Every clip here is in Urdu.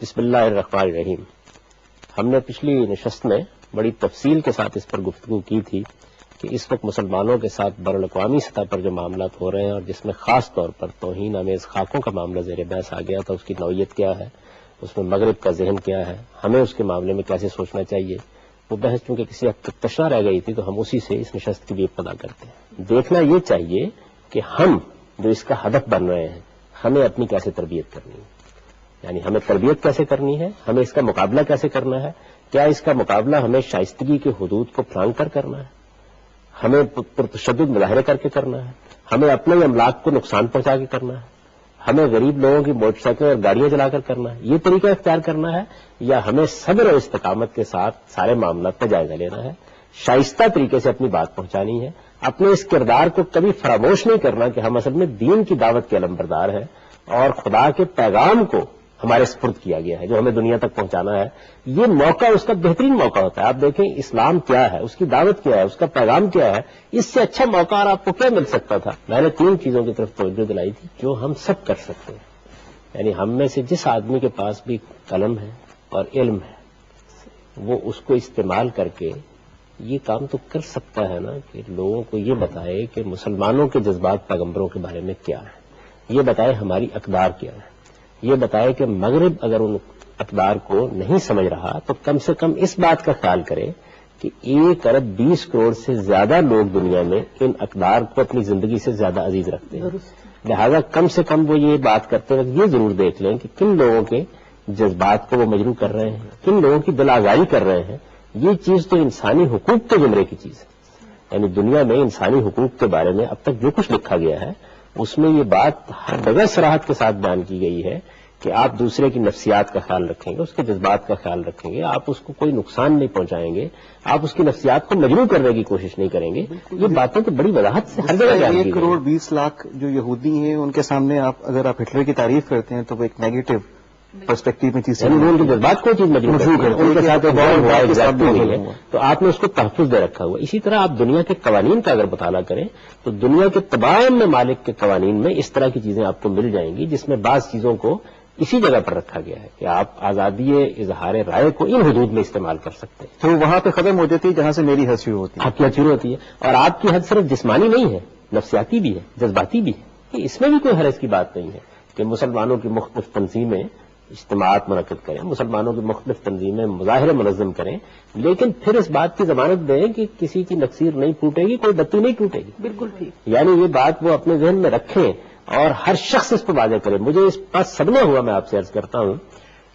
بسم اللہ الرحمن الرحیم. ہم نے پچھلی نشست میں بڑی تفصیل کے ساتھ اس پر گفتگو کی تھی کہ اس وقت مسلمانوں کے ساتھ بین الاقوامی سطح پر جو معاملات ہو رہے ہیں اور جس میں خاص طور پر توہین آمیز خاکوں کا معاملہ زیر بحث آ گیا تھا، اس کی نوعیت کیا ہے، اس میں مغرب کا ذہن کیا ہے، ہمیں اس کے معاملے میں کیسے سوچنا چاہیے. وہ بحث چونکہ کسی حد تک تشنا رہ گئی تھی تو ہم اسی سے اس نشست کی بھی ابتدا کرتے ہیں. دیکھنا یہ چاہیے کہ ہم جو اس کا ہدف بن رہے ہیں ہمیں اپنی کیسے تربیت کرنی ہے، یعنی ہمیں تربیت کیسے کرنی ہے، ہمیں اس کا مقابلہ کیسے کرنا ہے. کیا اس کا مقابلہ ہمیں شائستگی کے حدود کو پھلانگ کر کرنا ہے، ہمیں پرتشدد مظاہرے کر کے کرنا ہے، ہمیں اپنے املاک کو نقصان پہنچا کے کرنا ہے، ہمیں غریب لوگوں کی موٹر سائیکل اور گاڑیاں چلا کر کرنا ہے، یہ طریقہ اختیار کرنا ہے، یا ہمیں صبر اور استقامت کے ساتھ سارے معاملات کا جائزہ لینا ہے، شائستہ طریقے سے اپنی بات پہنچانی ہے، اپنے اس کردار کو کبھی فراموش نہیں کرنا کہ ہم اصل میں دین کی دعوت کے علمبردار ہیں اور خدا کے پیغام کو ہمارے سپرد کیا گیا ہے جو ہمیں دنیا تک پہنچانا ہے. یہ موقع اس کا بہترین موقع ہوتا ہے. آپ دیکھیں اسلام کیا ہے، اس کی دعوت کیا ہے، اس کا پیغام کیا ہے، اس سے اچھا موقع اور آپ کو کیا مل سکتا تھا. میں نے 3 چیزوں کی طرف توجہ دلائی تھی جو ہم سب کر سکتے ہیں. یعنی ہم میں سے جس آدمی کے پاس بھی قلم ہے اور علم ہے وہ اس کو استعمال کر کے یہ کام تو کر سکتا ہے نا کہ لوگوں کو یہ بتائے کہ مسلمانوں کے جذبات پیغمبروں کے بارے میں کیا ہے، یہ بتائے ہماری اقدار کیا ہے، یہ بتائے کہ مغرب اگر ان اقدار کو نہیں سمجھ رہا تو کم سے کم اس بات کا خیال کرے کہ 1 ارب 20 کروڑ سے زیادہ لوگ دنیا میں ان اقدار کو اپنی زندگی سے زیادہ عزیز رکھتے ہیں. لہذا کم سے کم وہ یہ بات کرتے وقت یہ ضرور دیکھ لیں کہ کن لوگوں کے جذبات کو وہ مجروح کر رہے ہیں، کن لوگوں کی دل آزاری کر رہے ہیں. یہ چیز تو انسانی حقوق کے زمرے کی چیز ہے. یعنی دنیا میں انسانی حقوق کے بارے میں اب تک جو کچھ لکھا گیا ہے اس میں یہ بات ہر جگہ صراحت کے ساتھ بیان کی گئی ہے کہ آپ دوسرے کی نفسیات کا خیال رکھیں گے، اس کے جذبات کا خیال رکھیں گے، آپ اس کو کوئی نقصان نہیں پہنچائیں گے، آپ اس کی نفسیات کو مجروح کرنے کی کوشش نہیں کریں گے. یہ باتیں تو بڑی وضاحت سے ہر جگہ بیان کی گئی. 1 کروڑ 20 لاکھ جو یہودی ہیں ان کے سامنے اگر آپ ہٹلر کی تعریف کرتے ہیں تو وہ ایک نیگیٹو پرسپیکٹو میں چیز یعنی ان کے جذبات کو چیز مجروح کرتے ہیں، ان کے ساتھ ہے تو آپ نے اس کو تحفظ دے رکھا ہوا. اسی طرح آپ دنیا کے قوانین کا اگر مطالعہ کریں تو دنیا کے تمام ممالک کے قوانین میں اس طرح کی چیزیں آپ کو مل جائیں گی جس میں بعض چیزوں کو اسی جگہ پر رکھا گیا ہے کہ آپ آزادی اظہار رائے کو ان حدود میں استعمال کر سکتے ہیں. تو وہاں پہ ختم ہو جاتی ہے جہاں سے میری حد شروع ہوتی ہے. آپ کی حد شروع ہوتی ہے اور آپ کی حد صرف جسمانی نہیں ہے، نفسیاتی بھی ہے، جذباتی بھی ہے. اس میں بھی کوئی حرج کی بات نہیں ہے کہ مسلمانوں کی مختلف تنظیمیں اجتماعات منعقد کریں، مسلمانوں کی مختلف تنظیمیں مظاہرے منظم کریں، لیکن پھر اس بات کی ضمانت دیں کہ کسی کی نکسیر نہیں پھوٹے گی، کوئی بتی نہیں ٹوٹے گی. بالکل ٹھیک. یعنی یہ بات وہ اپنے ذہن میں رکھیں اور ہر شخص اس پر واضح کرے. مجھے اس بات صدمہ ہوا، میں آپ سے عرض کرتا ہوں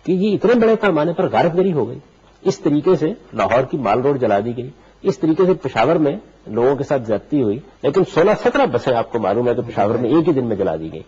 کہ یہ اتنے بڑے پیمانے پر غارت گری ہو گئی. اس طریقے سے لاہور کی مال روڈ جلا دی گئی، اس طریقے سے پشاور میں لوگوں کے ساتھ زیادتی ہوئی، لیکن 16-17 بسیں آپ کو معلوم ہے کہ پشاور میں ایک ہی دن میں جلا دی گئی.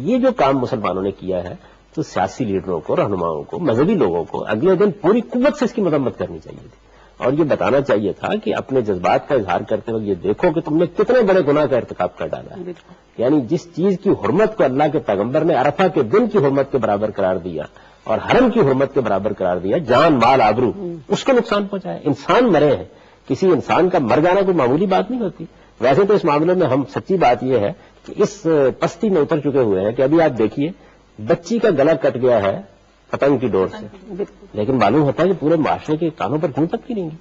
یہ جو کام مسلمانوں نے کیا ہے تو سیاسی لیڈروں کو، رہنماؤں کو، مذہبی لوگوں کو اگلے دن پوری قوت سے اس کی مذمت کرنی چاہیے تھی اور یہ بتانا چاہیے تھا کہ اپنے جذبات کا اظہار کرتے وقت یہ دیکھو کہ تم نے کتنے بڑے گناہ کا ارتکاب کر ڈالا ہے. یعنی جس چیز کی حرمت کو اللہ کے پیغمبر نے عرفہ کے دن کی حرمت کے برابر قرار دیا اور حرم کی حرمت کے برابر قرار دیا، جان مال آبرو، اس کو نقصان پہنچایا. انسان مرے ہیں، کسی انسان کا مر جانا کوئی معمولی بات نہیں ہوتی. ویسے تو اس معاملے میں ہم سچی بات یہ ہے کہ اس پستی میں اتر چکے ہوئے ہیں کہ ابھی آپ دیکھیے بچی کا گلا کٹ گیا ہے پتنگ کی ڈور سے، لیکن معلوم ہوتا ہے کہ پورے معاشرے کے کانوں پر گھون تک کی نہیں گی.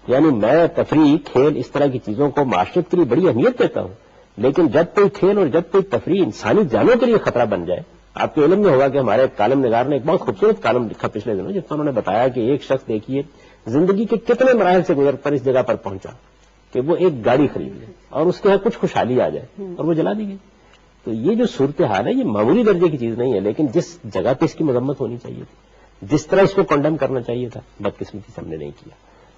یعنی میں تفریح، کھیل، اس طرح کی چیزوں کو معاشرت کے لیے بڑی اہمیت دیتا ہوں، لیکن جب کوئی کھیل اور جب کوئی تفریح انسانی جانوں کے لیے خطرہ بن جائے. آپ کے علم میں ہوگا کہ ہمارے کالم نگار نے ایک بہت خوبصورت کالم لکھا پچھلے دنوں جس میں انہوں نے بتایا کہ ایک شخص دیکھیے زندگی کے کتنے مراحل سے گزر کر اس جگہ پر پہنچا کہ وہ ایک گاڑی خرید لے اور اس کے یہاں کچھ خوشحالی آ جائے اور وہ جلا دی گئی. تو یہ جو صورتحال ہے یہ معمولی درجے کی چیز نہیں ہے، لیکن جس جگہ پہ اس کی مذمت ہونی چاہیے تھی. جس طرح اس کو کنڈم کرنا چاہیے تھا بدقسمتی سے ہم نے نہیں کیا.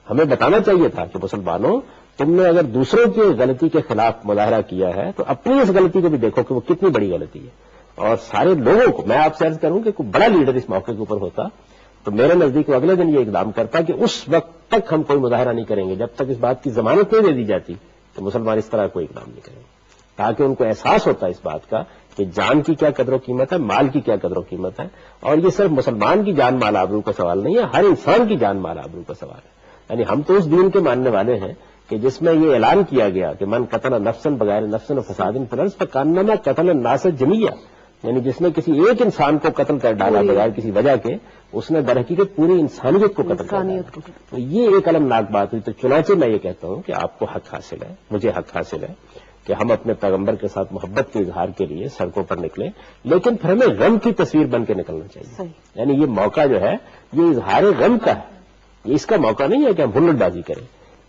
ہمیں بتانا چاہیے تھا کہ مسلمانوں تم نے اگر دوسروں کی غلطی کے خلاف مظاہرہ کیا ہے تو اپنی اس غلطی کو بھی دیکھو کہ وہ کتنی بڑی غلطی ہے. اور سارے لوگوں کو میں آپ سے عرض کروں کہ کوئی بڑا لیڈر اس موقع کے اوپر ہوتا تو میرے نزدیک وہ اگلے دن یہ اقدام کرتا کہ اس وقت تک ہم کوئی مظاہرہ نہیں کریں گے جب تک اس بات کی ضمانت نہیں دے دی جاتی تو مسلمان اس طرح کوئی اقدام نہیں کریں گے, تاکہ ان کو احساس ہوتا ہے اس بات کا کہ جان کی کیا قدر و قیمت ہے, مال کی کیا قدر و قیمت ہے. اور یہ صرف مسلمان کی جان مال آبرو کا سوال نہیں ہے, ہر انسان کی جان مال آبرو کا سوال ہے. یعنی ہم تو اس دین کے ماننے والے ہیں کہ جس میں یہ اعلان کیا گیا کہ من قتل نفسا بغیر نفس و فساد فی الارض فکانما قتل الناس جمیعا, یعنی جس نے کسی ایک انسان کو قتل کر ڈالا بغیر کسی وجہ کے, اس نے در حقیقت پوری انسانیت کو قتل کر ڈالا. تو یہ ایک المناک بات ہوئی. تو چنانچہ میں یہ کہتا ہوں کہ آپ کو حق حاصل ہے, مجھے حق حاصل ہے کہ ہم اپنے پیغمبر کے ساتھ محبت کے اظہار کے لیے سڑکوں پر نکلیں, لیکن پھر ہمیں غم کی تصویر بن کے نکلنا چاہیے. یعنی یہ موقع جو ہے یہ اظہار غم کا ہے, یہ اس کا موقع نہیں ہے کہ ہم ہلٹ بازی کریں.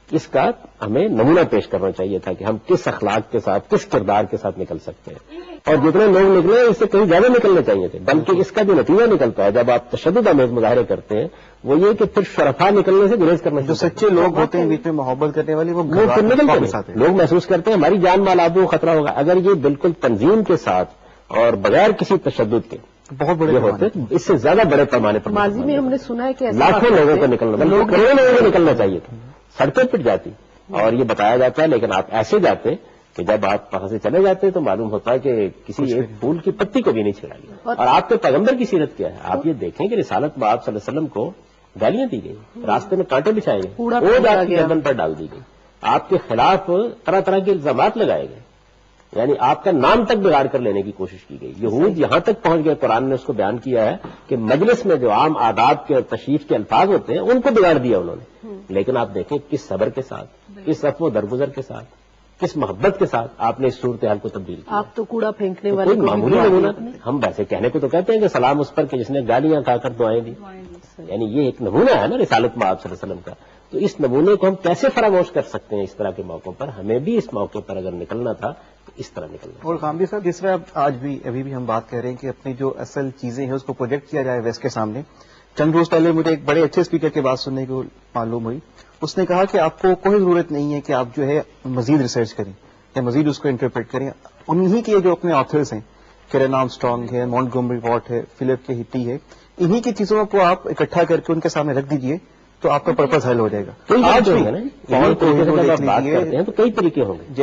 اس کا ہمیں نمونہ پیش کرنا چاہیے تھا کہ ہم کس اخلاق کے ساتھ, کس کردار کے ساتھ نکل سکتے ہیں. اور جتنے لوگ نکلے اس سے کہیں زیادہ نکلنے چاہیے تھے, بلکہ اس کا جو نتیجہ نکلتا ہے جب آپ تشدد آمیز مظاہرے کرتے ہیں وہ یہ کہ پھر شرفا نکلنے سے گریز کرنا, جو سچے لوگ ہوتے ہیں بیچ میں محبت کرنے والے وہ نکلتے ہیں. لوگ محسوس کرتے ہیں ہماری جان مال آبرو خطرہ ہوگا. اگر یہ بالکل تنظیم کے ساتھ اور بغیر کسی تشدد کے بہت بڑے ہوتے, اس سے زیادہ بڑے پیمانے پر ماضی میں ہم نے سنا ہے کہ لاکھوں لوگوں کو نکلنا, بلکہ کروڑوں لوگوں کو نکلنا چاہیے تھا. سڑکیں پٹ جاتی اور یہ بتایا جاتا ہے, لیکن آپ ایسے جاتے کہ جب آپ وہاں سے چلے جاتے تو معلوم ہوتا ہے کہ کسی ایک پھول کی پتی کو بھی نہیں چھڑا گیا. اور آپ کے پیغمبر کی سیرت کیا ہے, آپ یہ دیکھیں کہ رسالت میں آپ صلی اللہ علیہ وسلم کو گالیاں دی گئی, راستے میں کانٹے بچھائے گئے, وہ آپ کی گردن پر ڈال دی گئی, آپ کے خلاف طرح طرح کے الزامات لگائے گئے, یعنی آپ کا نام تک بگاڑ کر لینے کی کوشش کی گئی. یہود یہاں تک پہنچ گئے, قرآن نے اس کو بیان کیا ہے کہ مجلس میں جو عام آداب کے اور تشریف کے الفاظ ہوتے ہیں ان کو بگاڑ دیا انہوں نے. لیکن آپ دیکھیں کس صبر کے ساتھ, کس رفع و درگزر کے ساتھ, کس محبت کے ساتھ آپ نے اس صورتحال کو تبدیل کیا. آپ تو کوڑا پھینکنے والے کوئی معمولی نمونہ نہیں. ہم ویسے کہنے کو تو کہتے ہیں کہ سلام اس پر کہ جس نے گالیاں کھا کر دعائیں دی, یعنی یہ ایک نمونہ ہے نا رسالت میں آپ صلی اللہ علیہ وسلم کا. تو اس نمونے کو ہم کیسے فراموش کر سکتے ہیں اس طرح کے موقعوں پر. ہمیں بھی اس موقع پر اگر نکلنا تھا تو اس طرح نکلنا. اور کامبی صاحب جس طرح آج بھی ابھی بھی ہم بات کر رہے ہیں کہ اپنی جو اصل چیزیں ہیں اس کو پروجیکٹ کیا جائے ویسٹ کے سامنے. چند روز پہلے مجھے ایک بڑے اچھے اسپیکر کی بات سننے کو معلوم ہوئی. اس نے کہا کہ آپ کو کوئی ضرورت نہیں ہے کہ آپ جو ہے مزید ریسرچ کریں یا مزید اس کو انٹرپریٹ کریں. انہی کے جو اپنے آتھرز ہیں, کیرن آرمسٹرانگ ہے, مونٹگومری واٹ ہے, فلپ کے ہٹی ہے, انہی کی چیزوں کو آپ اکٹھا کر کے ان کے سامنے رکھ دیجئے تو آپ کا پرپز حل ہو جائے گا. آج بھی بات کرتے ہیں تو کئی طریقے ہوں گے.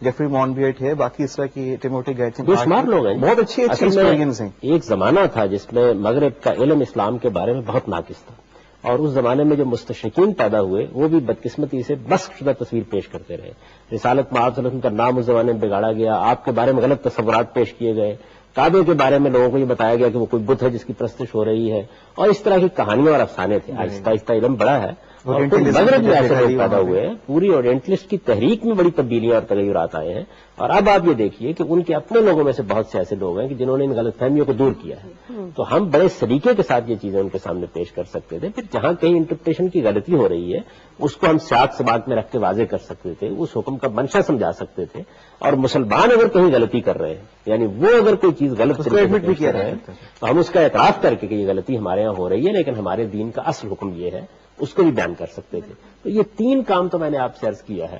جیفری مونبیٹ ہے, باقی اس طرح کی ٹیموٹی گیٹس بے شمار لوگ ہیں, بہت اچھے ایکسپیرینس ہیں. ایک زمانہ تھا جس میں مغرب کا علم اسلام کے بارے میں بہت ناقص تھا, اور اس زمانے میں جو مستشرقین پیدا ہوئے وہ بھی بدقسمتی سے بس شدہ تصویر پیش کرتے رہے. رسالت میں آپ صلی اللہ علیہ وسلم کا نام اس زمانے میں بگاڑا گیا, آپ کے بارے میں غلط تصورات پیش کیے گئے, کعبے کے بارے میں لوگوں کو یہ بتایا گیا کہ وہ کوئی بت ہے جس کی پرستش ہو رہی ہے, اور اس طرح کی کہانیاں اور افسانے تھے. آہستہ آہستہ علم بڑا ہے اور مغرب میں ایسے لوگ پیدا ہوئے ہیں. پوری اورینٹلسٹ کی تحریک میں بڑی تبدیلیاں اور تغیرات آئے ہیں. اور اب آپ یہ دیکھیے کہ ان کے اپنے لوگوں میں سے بہت سے ایسے لوگ ہیں کہ جنہوں نے ان غلط فہمیوں کو دور کیا ہے. تو ہم بڑے سلیقے کے ساتھ یہ چیزیں ان کے سامنے پیش کر سکتے تھے. پھر جہاں کہیں انٹرپریٹیشن کی غلطی ہو رہی ہے اس کو ہم سیاق سباق میں رکھ کے واضح کر سکتے تھے, اس حکم کا منشا سمجھا سکتے تھے. اور مسلمان اگر کہیں غلطی کر رہے ہیں, یعنی وہ اگر کوئی چیز غلط ایڈمٹ بھی کیا رہے ہیں تو ہم اس کا اعتراف کر کے کہ یہ غلطی ہمارے یہاں ہو رہی ہے لیکن ہمارے دین کا اصل حکم یہ ہے, اس کو بھی بیان کر سکتے تھے. تو یہ تین کام تو میں نے آپ سے عرض کیا ہے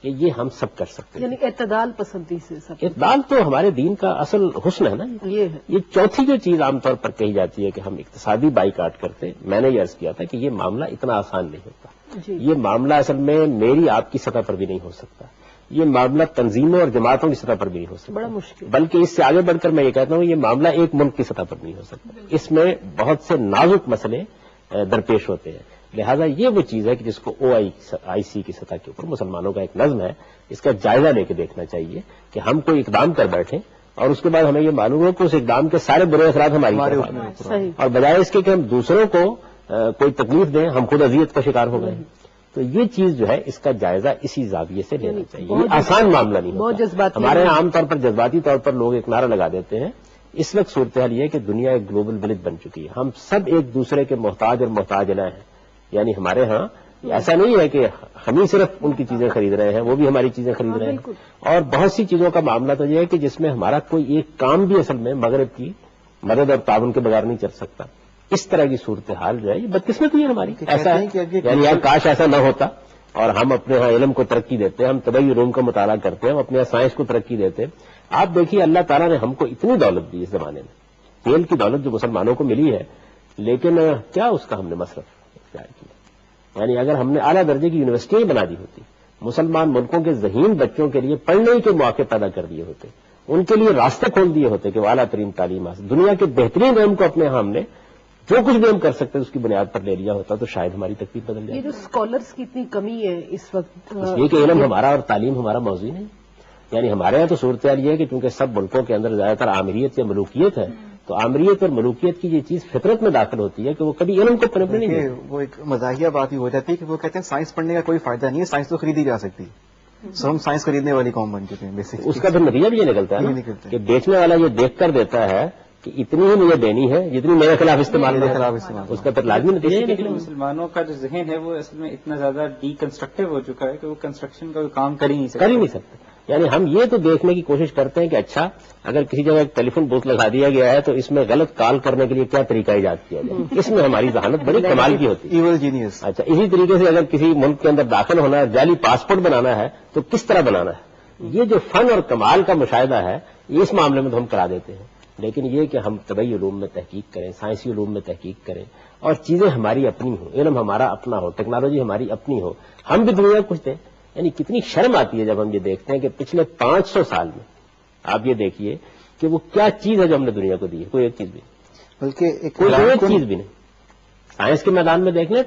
کہ یہ ہم سب کر سکتے ہیں. یعنی اعتدال پسندی سے سب. اعتدال تو ہمارے دین کا اصل حسن ہے نا. یہ چوتھی جو چیز عام طور پر کہی جاتی ہے کہ ہم اقتصادی بائیکاٹ کرتے, میں نے یہ عرض کیا تھا کہ یہ معاملہ اتنا آسان نہیں ہوتا. یہ معاملہ اصل میں میری آپ کی سطح پر بھی نہیں ہو سکتا. یہ معاملہ تنظیموں اور جماعتوں کی سطح پر بھی نہیں ہو سکتا, بڑا مشکل. بلکہ اس سے آگے بڑھ کر میں یہ کہتا ہوں یہ معاملہ ایک ملک کی سطح پر نہیں ہو سکتا. اس میں بہت سے نازک مسئلے درپیش ہوتے ہیں. لہذا یہ وہ چیز ہے کہ جس کو OIC کی سطح کے اوپر مسلمانوں کا ایک نظم ہے, اس کا جائزہ لے کے دیکھنا چاہیے کہ ہم کوئی اقدام کر بیٹھیں اور اس کے بعد ہمیں یہ معلوم ہو کہ اس اقدام کے سارے برے اثرات ہماری اور بجائے اس کے کہ ہم دوسروں کو کوئی تکلیف دیں ہم خود اذیت کا شکار ہو گئے. تو یہ چیز جو ہے اس کا جائزہ اسی زاویے سے لینا چاہیے. یہ آسان معاملہ نہیں ہوتا. ہمارے عام طور پر جذباتی طور پر لوگ ایک نعرہ لگا دیتے ہیں. اس وقت صورتحال یہ ہے کہ دنیا ایک گلوبل ولیج بن چکی ہے, ہم سب ایک دوسرے کے محتاج اور محتاج نہ ہیں. یعنی ہمارے ہاں ایسا نہیں ہے کہ ہم ہی صرف ان کی چیزیں خرید رہے ہیں, وہ بھی ہماری چیزیں خرید رہے ہیں. اور بہت سی چیزوں کا معاملہ تو یہ ہے کہ جس میں ہمارا کوئی ایک کام بھی اصل میں مغرب کی مدد اور تعاون کے بغیر نہیں چل سکتا. اس طرح کی صورتحال جو ہے یہ بدقسمتی ہے ہماری. ایسا ہے یعنی یار کاش ایسا نہ ہوتا اور ہم اپنے ہاں علم کو ترقی دیتے ہیں, ہم طبی علوم کا مطالعہ کرتے ہیں, ہم اپنے سائنس کو ترقی دیتے ہیں. آپ دیکھیے اللہ تعالیٰ نے ہم کو اتنی دولت دی اس زمانے میں, تیل کی دولت جو مسلمانوں کو ملی ہے, لیکن کیا اس کا ہم نے مصرف اختیار کیا؟ یعنی اگر ہم نے اعلیٰ درجے کی یونیورسٹیاں بنا دی ہوتی, مسلمان ملکوں کے ذہین بچوں کے لیے پڑھنے کے مواقع پیدا کر دیے ہوتے, ان کے لیے راستے کھول دیے ہوتے کہ وہ اعلیٰ ترین تعلیم حاصل, دنیا کے بہترین علم کو اپنے ہم نے جو کچھ بھی ہم کر سکتے اس کی بنیاد پر لے لیا ہوتا, تو شاید ہماری تقدیر بدل جائے. یہ جو اسکالرس کی اتنی کمی ہے اس وقت, اس لیے کہ علم ہمارا اور تعلیم ہمارا موضوع نہیں. یعنی ہمارے یہاں تو صورتحال یہ ہے کہ چونکہ سب ملکوں کے اندر زیادہ تر آمریت یا ملوکیت ہے, تو آمریت اور ملوکیت کی یہ چیز فطرت میں داخل ہوتی ہے کہ وہ کبھی علم کو پنپنے نہیں دیتے. وہ ایک مزاحیہ بات ہی ہو جاتی ہے کہ وہ کہتے ہیں سائنس پڑھنے کا کوئی فائدہ نہیں ہے, سائنس تو خریدی جا سکتی ہے. ہم سائنس خریدنے والی قوم بن چکے ہیں بیسکلی. اس کا پھر نتیجہ بھی یہ نکلتا ہے کہ بیچنے والا یہ دیکھ کر دیتا ہے کہ اتنی ہی مجھے دینی ہے جتنی میرے خلاف استعمال اس کا پھر لازمی نتیجہ. مسلمانوں کا جو ذہن ہے وہ اصل میں اتنا زیادہ ڈی کنسٹرکٹیو ہو چکا ہے کہ وہ کنسٹرکشن کا کام کر ہی نہیں سکتے. یعنی ہم یہ تو دیکھنے کی کوشش کرتے ہیں کہ اچھا اگر کسی جگہ ایک ٹیلی فون بوتھ لگا دیا گیا ہے تو اس میں غلط کال کرنے کے لیے کیا طریقہ ایجاد کیا جائے, اس میں ہماری ذہانت بڑی کمال کی ہوتی ہے. Evil genius. اچھا اسی طریقے سے اگر کسی ملک کے اندر داخل ہونا ہے, جعلی پاسپورٹ بنانا ہے, تو کس طرح بنانا ہے. یہ جو فن اور کمال کا مشاہدہ ہے اس معاملے میں تو ہم کرا دیتے ہیں, لیکن یہ کہ ہم طبی علوم میں تحقیق کریں, سائنسی علوم میں تحقیق کریں اور چیزیں ہماری اپنی ہوں, علم ہمارا اپنا ہو, ٹیکنالوجی ہماری اپنی ہو, ہم بھی دنیا کچھ دیں. یعنی کتنی شرم آتی ہے جب ہم یہ دیکھتے ہیں کہ پچھلے 500 سال میں آپ یہ دیکھیے کہ وہ کیا چیز ہے جو ہم نے دنیا کو دی ہے. کوئی ایک چیز بھی نہیں, بلکہ کوئی ایک چیز بھی نہیں. سائنس کے میدان میں دیکھ لیں,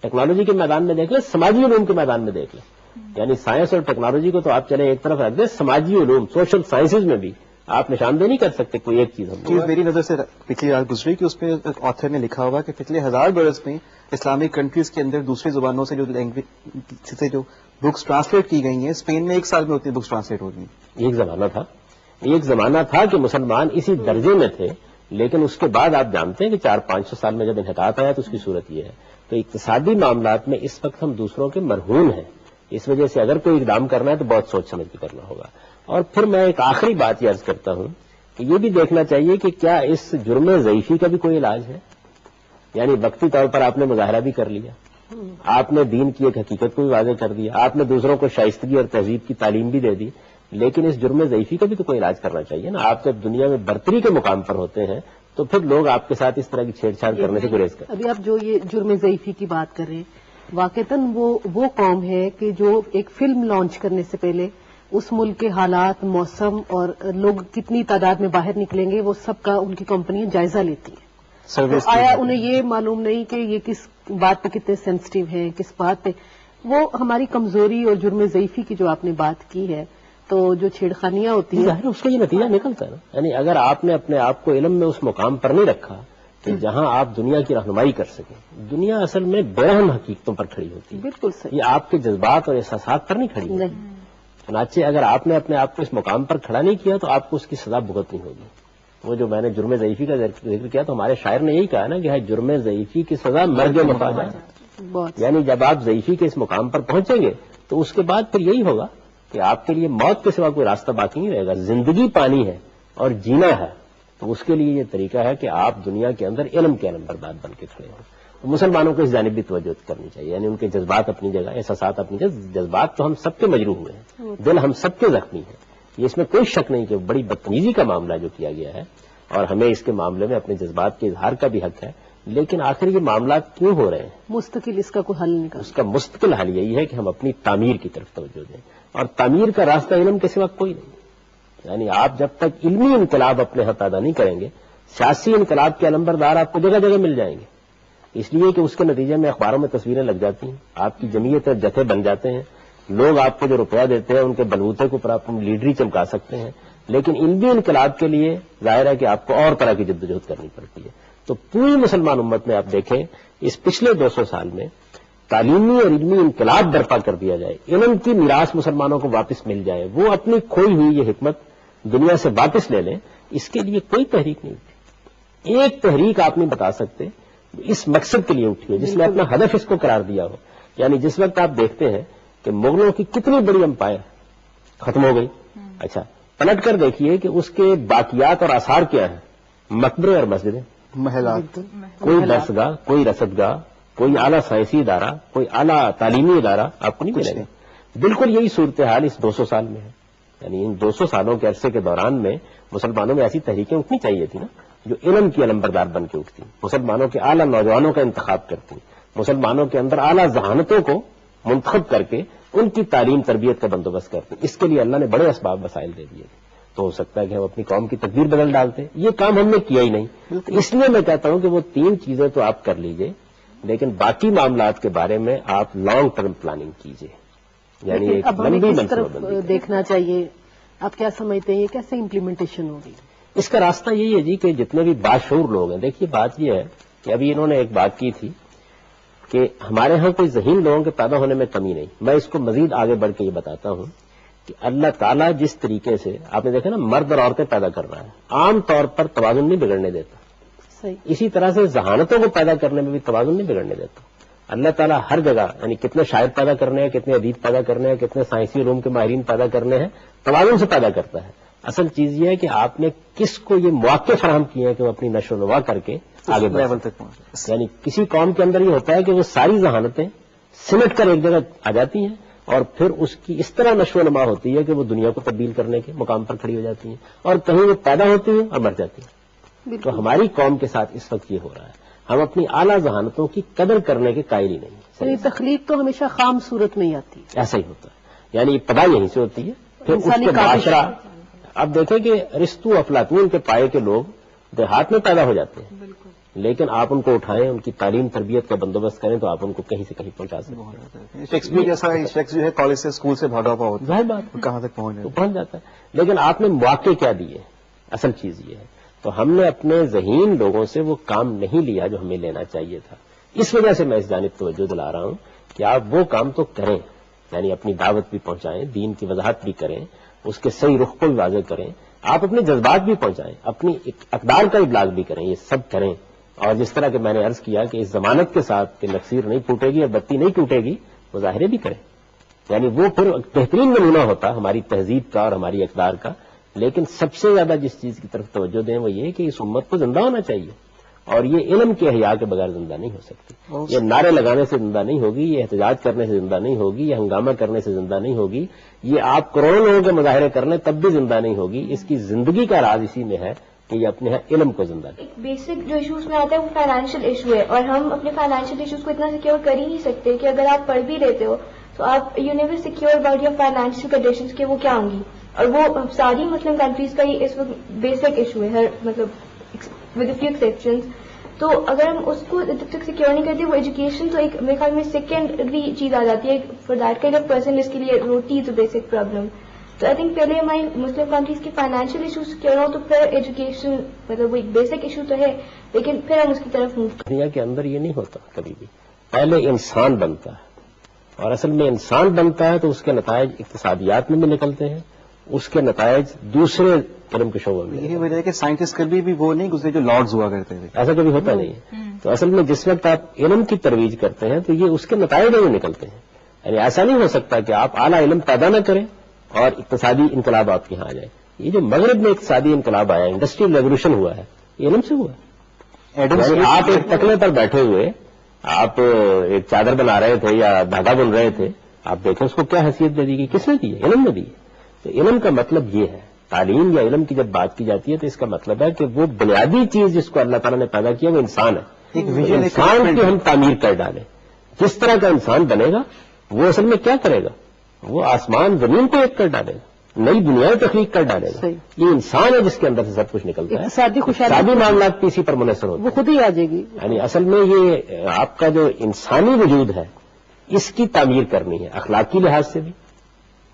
ٹیکنالوجی کے میدان میں دیکھ لیں, سماجی علوم کے میدان میں دیکھ لیں. یعنی سائنس اور ٹیکنالوجی کو تو آپ چلے ایک طرف رکھ دیں, سماجی علوم سوشل سائنسز میں بھی آپ نشاندہی نہیں کر سکتے کوئی ایک چیز. میری نظر سے پچھلی رات گزری کہ اس میں آتھر نے لکھا ہوا کہ پچھلے 1000 برس میں اسلامک کنٹریز کے اندر دوسری زبانوں سے جو لینگویج سے جو بکس ٹرانسلیٹ کی گئی ہیں, اسپین میں 1 سال میں اتنی بکس ٹرانسلیٹ ہو گئی. ایک زمانہ تھا کہ مسلمان اسی درجے میں تھے, لیکن اس کے بعد آپ جانتے ہیں کہ 400-500 سال میں جب انحطاط آیا تو اس کی صورت یہ ہے. تو اقتصادی معاملات میں اس وقت ہم دوسروں کے مرہون ہیں, اس وجہ سے اگر کوئی اقدام کرنا ہے تو بہت سوچ سمجھ کے کرنا ہوگا. اور پھر میں ایک آخری بات یہ عرض کرتا ہوں کہ یہ بھی دیکھنا چاہیے کہ کیا اس جرم ضعیفی کا بھی کوئی علاج ہے. یعنی وقتی طور پر آپ نے مظاہرہ بھی کر لیا, آپ نے دین کی ایک حقیقت کو بھی واضح کر دیا, آپ نے دوسروں کو شائستگی اور تہذیب کی تعلیم بھی دے دی, لیکن اس جرم ضعیفی کا بھی تو کوئی علاج کرنا چاہیے نا. آپ جب دنیا میں برتری کے مقام پر ہوتے ہیں تو پھر لوگ آپ کے ساتھ اس طرح کی چھیڑ چھاڑ کرنے سے گریز کرتے ہیں. ابھی آپ جو یہ جرم ضعیفی کی بات کر رہے ہیں, واقعتاً وہ قوم ہے کہ جو ایک فلم لانچ کرنے سے پہلے اس ملک کے حالات, موسم اور لوگ کتنی تعداد میں باہر نکلیں گے وہ سب کا ان کی کمپنیاں جائزہ لیتی ہیں. آیا انہیں یہ معلوم نہیں کہ یہ کس بات پہ کتنے سینسٹیو ہیں, کس بات پہ. وہ ہماری کمزوری اور جرم ضعیفی کی جو آپ نے بات کی ہے, تو جو چھیڑخانیاں ہوتی ہیں ظاہر اس کا یہ نتیجہ نکلتا ہے نا. یعنی اگر آپ نے اپنے آپ کو علم میں اس مقام پر نہیں رکھا کہ جہاں آپ دنیا کی رہنمائی کر سکیں, دنیا اصل میں برہم حقیقتوں پر کھڑی ہوتی ہے. بالکل صحیح. یہ آپ کے جذبات اور احساسات پر نہیں کھڑی ہوتی. چنانچہ اگر آپ نے اپنے آپ کو اس مقام پر کھڑا نہیں کیا تو آپ کو اس کی سزا بھگتنی ہوگی. وہ جو میں نے جرم ضعیفی کا ذکر کیا تو ہمارے شاعر نے یہی کہا نا کہ جرم ضعیفی کی سزا مرگ مفاجات. یعنی جب آپ ضعیفی کے اس مقام پر پہنچیں گے تو اس کے بعد پھر یہی ہوگا کہ آپ کے لیے موت کے سوا کوئی راستہ باقی نہیں رہے گا. زندگی پانی ہے اور جینا ہے, تو اس کے لیے یہ طریقہ ہے کہ آپ دنیا کے اندر علم کے نمبردار بن کے کھڑے ہوں. مسلمانوں کو اس جانب بھی توجہ کرنی چاہیے. یعنی ان کے جذبات اپنی جگہ, احساسات اپنی جگہ. جذبات تو ہم سب کے مجروح ہوئے ہیں, دل ہم سب کے زخمی ہیں, یہ اس میں کوئی شک نہیں کہ بڑی بدتمیزی کا معاملہ جو کیا گیا ہے, اور ہمیں اس کے معاملے میں اپنے جذبات کے اظہار کا بھی حق ہے. لیکن آخر یہ معاملات کیوں ہو رہے ہیں, مستقل اس کا کوئی حل نہیں. اس کا مستقل حل یہی ہے کہ ہم اپنی تعمیر کی طرف توجہ دیں, اور تعمیر کا راستہ علم کے سوا کوئی نہیں. یعنی آپ جب تک علمی انقلاب اپنے ہاں پیدا نہیں کریں گے, سیاسی انقلاب کے علمبردار آپ کو جگہ جگہ مل جائیں گے. اس لیے کہ اس کے نتیجے میں اخباروں میں تصویریں لگ جاتی ہیں, آپ کی جمعیت اور جتھے بن جاتے ہیں, لوگ آپ کو جو روپیہ دیتے ہیں ان کے بلبوتے کو پر آپ لیڈری چمکا سکتے ہیں. لیکن علمی انقلاب کے لیے ظاہر ہے کہ آپ کو اور طرح کی جدوجہد کرنی پڑتی ہے. تو پوری مسلمان امت میں آپ دیکھیں اس پچھلے 200 سال میں تعلیمی اور علمی انقلاب برپا کر دیا جائے, علم کی میراث مسلمانوں کو واپس مل جائے, وہ اپنی کھوئی ہوئی یہ حکمت دنیا سے واپس لے لیں, اس کے لیے کوئی تحریک نہیں اٹھی. ایک تحریک آپ نہیں بتا سکتے اس مقصد کے لیے اٹھی ہے جس نے اپنا ہدف اس کو قرار دیا ہو. یعنی جس وقت آپ دیکھتے ہیں کہ مغلوں کی کتنی بڑی امپائر ختم ہو گئی, اچھا پلٹ کر دیکھیے کہ اس کے باقیات اور آثار کیا ہیں. مقبرے اور مسجدیں، محلات، کوئی درسگاہ، کوئی رصدگاہ، کوئی اعلیٰ سائنسی ادارہ، کوئی اعلیٰ تعلیمی ادارہ آپ کو نہیں ملے گا. بالکل یہی صورتحال اس 200 سال میں ہے. یعنی ان 200 سالوں کے عرصے کے دوران میں مسلمانوں میں ایسی تحریکیں اٹھنی چاہیے تھی نا جو علم کی علمبردار بن کے اٹھتی، مسلمانوں کے اعلیٰ نوجوانوں کا انتخاب کرتی، مسلمانوں کے اندر اعلیٰ ذہانتوں کو منتخب کر کے ان کی تعلیم تربیت کا بندوبست کرتے. اس کے لیے اللہ نے بڑے اسباب وسائل دے دیے. تو ہو سکتا ہے کہ ہم اپنی قوم کی تقدیر بدل ڈالتے. یہ کام ہم نے کیا ہی نہیں. اس لیے میں کہتا ہوں کہ وہ 3 چیزیں تو آپ کر لیجئے، لیکن باقی معاملات کے بارے میں آپ لانگ ٹرم پلاننگ کیجئے. یعنی ایک لمبی منصوبہ بندی دیکھنا چاہیے. آپ کیا سمجھتے ہیں یہ کیسے امپلیمنٹیشن ہوگی؟ اس کا راستہ یہی ہے جی کہ جتنے بھی باشعور لوگ ہیں، دیکھیے بات یہ ہے کہ ابھی انہوں نے ایک بات کی تھی کہ ہمارے ہاں کوئی ذہین لوگوں کے پیدا ہونے میں کمی نہیں. میں اس کو مزید آگے بڑھ کے یہ بتاتا ہوں کہ اللہ تعالیٰ جس طریقے سے آپ نے دیکھا نا مرد اور عورتیں پیدا کر رہا ہے، عام طور پر توازن نہیں بگڑنے دیتا. صحیح. اسی طرح سے ذہانتوں کو پیدا کرنے میں بھی توازن نہیں بگڑنے دیتا. اللہ تعالیٰ ہر جگہ یعنی کتنے شاعر پیدا کرنے ہیں، کتنے ادیب پیدا کرنے ہیں، کتنے سائنسی علوم کے ماہرین پیدا کرنے ہیں، توازن سے پیدا کرتا ہے. اصل چیز یہ ہے کہ آپ نے کس کو یہ مواقع فراہم کیے ہیں کہ وہ اپنی نشو و نما کر کے آگے لیول تک پہنچے. یعنی کسی قوم کے اندر یہ ہوتا ہے کہ وہ ساری ذہانتیں سمٹ کر ایک جگہ آ جاتی ہیں اور پھر اس کی اس طرح نشو و نما ہوتی ہے کہ وہ دنیا کو تبدیل کرنے کے مقام پر کھڑی ہو جاتی ہیں اور کہیں وہ پیدا ہوتی ہیں اور مر جاتی ہیں. تو ہماری قوم کے ساتھ اس وقت یہ ہو رہا ہے، ہم اپنی اعلیٰ ذہانتوں کی قدر کرنے کے قائل ہی نہیں. یعنی تخلیق تو ہمیشہ خام صورت میں ہی آتی ہے. ایسا ہی ہوتا ہے، یعنی ابتدا یہیں سے ہوتی ہے، پھر اس انسانی کے کاوش. معاشرہ. اب دیکھیں کہ ارسطو افلاطون کے پائے کے لوگ دیہات میں پیدا ہو جاتے ہیں، لیکن آپ ان کو اٹھائیں، ان کی تعلیم تربیت کا بندوبست کریں تو آپ ان کو کہیں سے کہیں پہنچا سکتے ہیں. شیکسپیئر جیسا شخص جو ہے کالج سے اسکول سے بھاگا ہوا ہوتا ظاہر بات ہے، کہاں تک پہنچ تو جائے. پہنچ جاتا ہے. لیکن آپ نے مواقع کیا دیے، اصل چیز یہ ہے. تو ہم نے اپنے ذہین لوگوں سے وہ کام نہیں لیا جو ہمیں لینا چاہیے تھا. اس وجہ سے میں اس جانب توجہ دلا رہا ہوں کہ آپ وہ کام تو کریں، یعنی اپنی دعوت بھی پہنچائیں، دین کی وضاحت بھی کریں، اس کے صحیح رخ کو بھی واضح کریں، آپ اپنے جذبات بھی پہنچائیں، اپنی اقدار کا ابلاغ بھی کریں. یہ سب کریں. اور جس طرح کہ میں نے عرض کیا کہ اس ضمانت کے ساتھ کہ نقصیر نہیں پھوٹے گی اور بتی نہیں ٹوٹے گی، مظاہرے بھی کریں. یعنی وہ پھر بہترین نمونہ ہوتا ہماری تہذیب کا اور ہماری اقدار کا. لیکن سب سے زیادہ جس چیز کی طرف توجہ دیں وہ یہ کہ اس امت کو زندہ ہونا چاہیے، اور یہ علم کے احیاء کے بغیر زندہ نہیں ہو سکتی. یہ نعرے لگانے سے زندہ نہیں ہوگی، یہ احتجاج کرنے سے زندہ نہیں ہوگی، یہ ہنگامہ کرنے سے زندہ نہیں ہوگی، یہ آپ کروڑوں لوگوں کے مظاہرے کر لیں تب بھی زندہ نہیں ہوگی. اس کی زندگی کا راز اسی میں ہے کہ یہ اپنے علم کو زندہ کرے. ایک بیسک جو ایشوز میں آتا ہے وہ فائنینشیل ایشو ہے، اور ہم اپنے فائنینشیل ایشوز کو اتنا سیکیور کر ہی نہیں سکتے کہ اگر آپ پڑھ بھی لیتے ہو تو آپ you never secure about your financial conditions کہ وہ کیا ہوں گی. اور وہ ساری مسلم کنٹریز کا ہی اس وقت بیسک ایشو ہے، ہر مطلب ود فیو ایکسیپشنز. تو اگر ہم اس کو جب تک سیکیور نہیں کرتے، وہ ایجوکیشن تو ایک میرے خیال میں سیکنڈری چیز آ جاتی ہے for that kind of person جس کے لیے روٹی از اے بیسک پرابلم. تو آئی تھنک پہلے ہماری مسلم کنٹریز کے فائنینشیل ایشوز سیکیور ہو تو پھر ایجوکیشن مطلب وہ ایک بیسک ایشو تو ہے، لیکن پھر ہم اس کی طرف موو. دنیا کے اندر یہ نہیں ہوتا کبھی بھی. پہلے انسان بنتا ہے، اور اصل میں انسان بنتا ہے تو اس کے نتائج اقتصادیات میں بھی نکلتے ہیں، اس کے نتائج دوسرے علم کے شعبوں میں. یہی وجہ ہے کہ سائنٹسٹ کبھی بھی وہ نہیں گزرے جو لارڈز ہوا کرتے تھے. ایسا کبھی ہوتا نہیں ہے. تو اصل میں جس وقت آپ علم کی ترویج کرتے ہیں تو یہ اس کے نتائج میں نکلتے ہیں. یعنی ایسا نہیں ہو سکتا کہ آپ اعلیٰ علم پیدا نہ کریں اور اقتصادی انقلاب آپ کے یہاں آ جائے. یہ جو مغرب میں اقتصادی انقلاب آیا، انڈسٹریل ریولوشن ہوا ہے، یہ علم سے ہوا ہے. یعنی آپ ایک تکلے پر بیٹھے ہوئے آپ ایک چادر بنا رہے تھے یا دھاگا بن رہے تھے، آپ دیکھیں اس کو کیا حیثیت دے دی گئی، کس نے دی ہے؟ علم نے دی ہے. تو علم کا مطلب یہ ہے، تعلیم یا علم کی جب بات کی جاتی ہے تو اس کا مطلب ہے کہ وہ بنیادی چیز جس کو اللہ تعالیٰ نے پیدا کیا وہ انسان ہے. انسان کی ہم تعمیر کر ڈالیں. جس طرح کا انسان بنے گا وہ اصل میں کیا کرے گا؟ وہ آسمان زمین کو ایک کر ڈالے گا، نئی دنیا تخلیق کر ڈالے گا. یہ انسان ہے جس کے اندر سے سب کچھ نکلتا ہے. اقتصادی معاملات بھی اسی پر منحصر ہوتے ہیں، وہ خود ہی آ جائے گی. یعنی اصل میں یہ آپ کا جو انسانی وجود ہے اس کی تعمیر کرنی ہے، اخلاقی لحاظ سے بھی،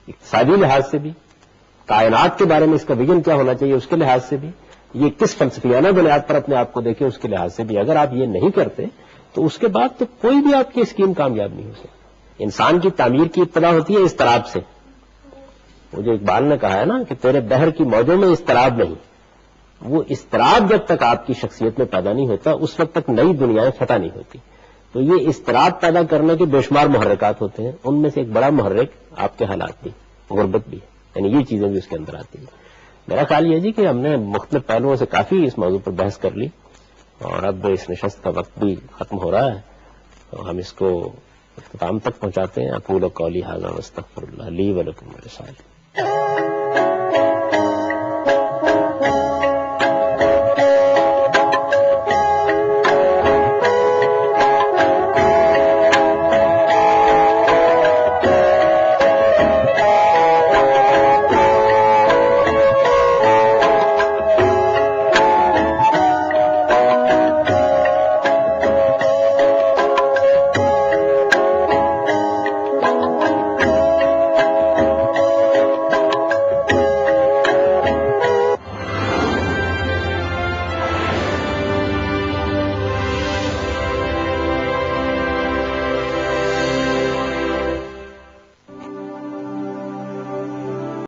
اقتصادی لحاظ سے بھی، کائنات کے بارے میں اس کا ویژن کیا ہونا چاہیے اس کے لحاظ سے بھی، یہ کس فلسفیانہ بنیاد پر اپنے آپ کو دیکھیں اس کے لحاظ سے بھی. اگر آپ یہ نہیں کرتے تو اس کے بعد تو کوئی بھی آپ کی اسکیم کامیاب نہیں ہو سکتی. انسان کی تعمیر کی ابتدا ہوتی ہے اضطراب سے. وہ جو اقبال نے کہا ہے نا کہ تیرے بحر کی موجوں میں اضطراب نہیں، وہ اضطراب جب تک آپ کی شخصیت میں پیدا نہیں ہوتا اس وقت تک نئی دنیایں فتح نہیں ہوتی. تو یہ اضطراب پیدا کرنے کے بے شمار محرکات ہوتے ہیں، ان میں سے ایک بڑا محرک آپ کے حالات بھی، غربت بھی، یعنی یہ چیزیں بھی اس کے اندر آتی ہیں. میرا خیال یہ جی کہ ہم نے مختلف پہلوؤں سے کافی اس موضوع پر بحث کر لی اور اب اس نشست کا وقت بھی ختم ہو رہا ہے، تو ہم اس کو اختتام تک پہنچاتے ہیں. اقول قولی ھذا واستغفر اللہ لی ولکم ولسائر